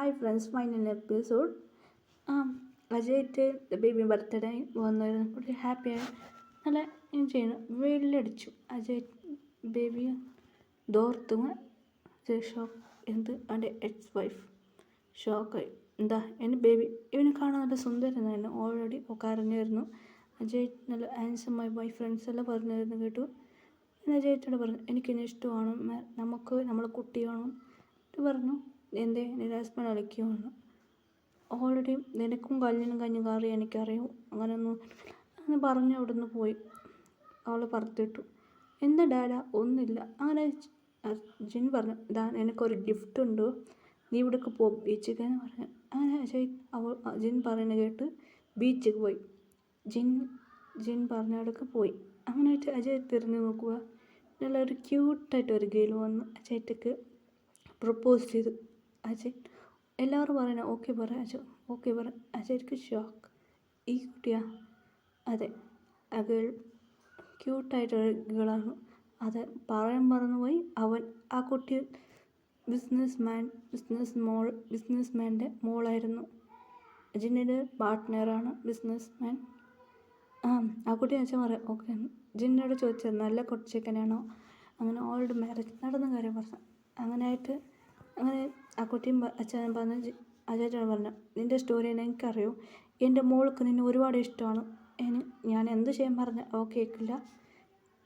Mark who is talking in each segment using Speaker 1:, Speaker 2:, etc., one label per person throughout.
Speaker 1: Hi friends, final episode. അജയ്ക്ക് baby birthday വന്നായിരുന്നു. പുള്ളി ഹാപ്പിയായി നല്ല എൻജോയ് ചെയ്യണം. വെള്ളടിച്ചു അജയ് ബേബി ദോർത്തുക ഷോക്ക്. എന്ത് എൻ്റെ എക്സ് വൈഫ് ഷോക്കായി. എന്താ എൻ്റെ ബേബി ഇവനെ കാണാൻ നല്ല സുന്ദരനായിരുന്നു. ഓൾറെഡി കരഞ്ഞായിരുന്നു. അജയ് നല്ല ഹാൻസമായി ബൈ ഫ്രണ്ട്സ് എല്ലാം പറഞ്ഞായിരുന്നു കേട്ടു. പിന്നെ അജയത്തോട് പറഞ്ഞു എനിക്കിനെ ഇഷ്ടമാണ്, നമുക്ക് നമ്മളെ കുട്ടിയാണ് പറഞ്ഞു. എൻ്റെ ഹസ്ബൻഡ് അലക്കുവാണ്. ഓൾറെഡി നിനക്കും കല്യാണം കഴിഞ്ഞ കാര്യം എനിക്കറിയാം, അങ്ങനെയൊന്നും അങ്ങനെ പറഞ്ഞ് അവിടെ നിന്ന് പോയി. അവൾ പറത്തിട്ടു. എന്താ ഡാഡാ? ഒന്നുമില്ല. അങ്ങനെ ജിൻ പറഞ്ഞു ഇതാ എനിക്കൊരു ഗിഫ്റ്റ് ഉണ്ട്, നീ ഇവിടേക്ക് പോ ബീച്ചിലേക്കെന്ന് പറഞ്ഞു. അങ്ങനെ ജിൻ പറയുന്നത് കേട്ട് ബീച്ചിൽ പോയി. ജിൻ പറഞ്ഞവിടേക്ക് പോയി. അങ്ങനെ അജയ് തിരിഞ്ഞു നോക്കുക. നല്ലൊരു ക്യൂട്ടായിട്ടൊരു ഗേൾ വന്ന് അജയ്ക്ക് പ്രപ്പോസ് ചെയ്തു. അജയ് എല്ലാവരും പറയുന്നത് ഓക്കെ പറയാം, ഓക്കെ പറയാം. അജയ്ക്ക് ഷോക്ക്. ഈ കുട്ടിയാ? അതെ, ആ ഗേൾ ക്യൂട്ടായിട്ടൊരു ഗേളാണ്. അത് പറയാൻ മറന്നുപോയി. ആ കുട്ടി ബിസിനസ്മാൻ്റെ മോളായിരുന്നു. ജിന്നിൻ്റെ പാർട്ട്ണറാണ് ബിസിനസ്മാൻ. ആ കുട്ടി അച്ഛൻ പറയാം ഓക്കെ. ജിന്നോട് ചോദിച്ചത് നല്ല കൊച്ചക്കനാണോ, അങ്ങനെ ഓൾഡ് മാരേജ് നടന്ന കാര്യം പറഞ്ഞു. അങ്ങനെ ആ കുട്ടിയും അച്ഛൻ പറഞ്ഞ് അജയത്തോട് പറഞ്ഞു നിൻ്റെ സ്റ്റോറി എനിക്കറിയൂ, എൻ്റെ മോൾക്ക് നിന്നെ ഒരുപാട് ഇഷ്ടമാണ്, ഞാൻ എന്ത് ചെയ്യാൻ പറഞ്ഞ അവ കേൾക്കില്ല,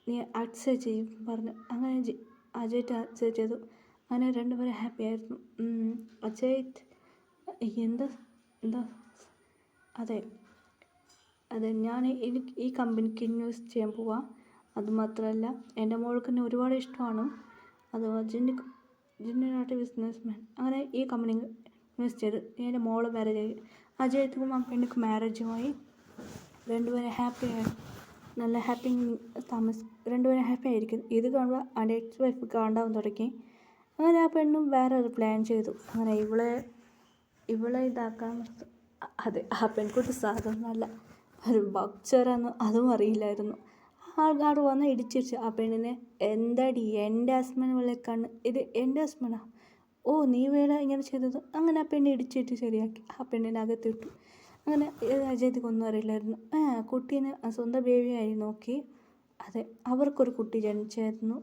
Speaker 1: നീ അക്സെപ്റ്റ് ചെയ്യും പറഞ്ഞു. അങ്ങനെ അജയ് അക്സെപ്റ്റ് ചെയ്തു. അങ്ങനെ രണ്ടുപേരും ഹാപ്പി ആയിരുന്നു. അജയ് എന്താ അതെ ഞാൻ ഈ കമ്പനിക്ക് ഇൻവെസ്റ്റ് ചെയ്യാൻ പോവാം. അതുമാത്രമല്ല എൻ്റെ മോൾക്ക് എന്നെ ഒരുപാട് ഇഷ്ടമാണ്. അഥവാ ജിന്നിനായിട്ട് ബിസിനസ്മാൻ. അങ്ങനെ ഈ കമ്പനി ഇൻവെസ്റ്റ് ചെയ്ത് എൻ്റെ മോള് മാരേജ് ആയി. അജയ്ക്കും ആ പെണ്ണിക്ക് മാരേജുമായി. രണ്ടുപേരും ഹാപ്പിയായി നല്ല രണ്ടുപേരും ഹാപ്പി ആയിരിക്കും. ഇത് കാണുമ്പോൾ എൻ്റെ എക്സ് വൈഫ് കാണ്ടാവാൻ തുടങ്ങി. അങ്ങനെ ആ പെണ്ണും വേറെ ഒരു പ്ലാൻ ചെയ്തു. അങ്ങനെ ഇവളെ ഇതാക്കാൻ. അതെ, ആ പെൺകുട്ടി സാധനമല്ല, ഒരു ബക്ചറാന്ന് അതും അറിയില്ലായിരുന്നു. ആൾക്കാർ വന്ന് ഇടിച്ചിടിച്ച് ആ പെണ്ണിനെ. എന്താടി എൻ്റെ ഹസ്ബൻഡ് വിളിക്കാണ്, ഇത് എൻ്റെ ഹസ്ബൻഡാ, ഓ നീ വേല ഇങ്ങനെ ചെയ്തത്. അങ്ങനെ ആ പെണ്ണെ ഇടിച്ചിട്ട് ശരിയാക്കി ആ പെണ്ണിനെ അകത്തിട്ടു. അങ്ങനെ അജയ്ക്കൊന്നും അറിയില്ലായിരുന്നു. കുട്ടീനെ സ്വന്തം ബേബിയായി നോക്കി. അതെ, അവർക്കൊരു കുട്ടി ജനിച്ചായിരുന്നു.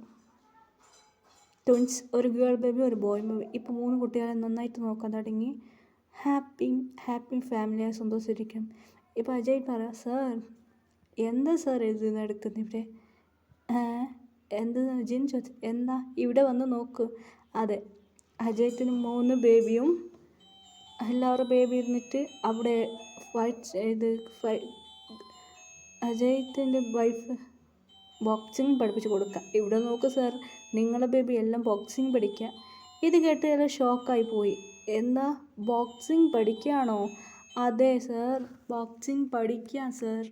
Speaker 1: ട്വിൻസ്, ഒരു ഗേൾ ബേബി ഒരു ബോയ് ബേബി. ഇപ്പോൾ 3 കുട്ടികളെ നന്നായിട്ട് നോക്കാൻ തുടങ്ങി. ഹാപ്പി ഫാമിലിയായി സന്തോഷിച്ചിരിക്കും. ഇപ്പോൾ അജയ് പറയാം സാർ എന്താ സാർ ഇത് നടക്കുന്നത് ഇവിടെ? എന്ത് ജിൻ ചോദിച്ചു. എന്താ ഇവിടെ വന്ന് നോക്ക്. അതെ, അജയത്തിന് 3 ബേബിയും എല്ലാവരും ബേബി ഇരുന്നിട്ട് അവിടെ അജയത്തിൻ്റെ വൈഫ് ബോക്സിങ് പഠിപ്പിച്ച് കൊടുക്കുക. ഇവിടെ നോക്ക് സാർ, നിങ്ങളുടെ ബേബി എല്ലാം ബോക്സിങ് പഠിക്കുക. ഇത് കേട്ട് എല്ലാം ഷോക്കായി പോയി. എന്താ ബോക്സിങ് പഠിക്കുകയാണോ? അതെ സാർ, ബോക്സിങ് പഠിക്കുക സാർ.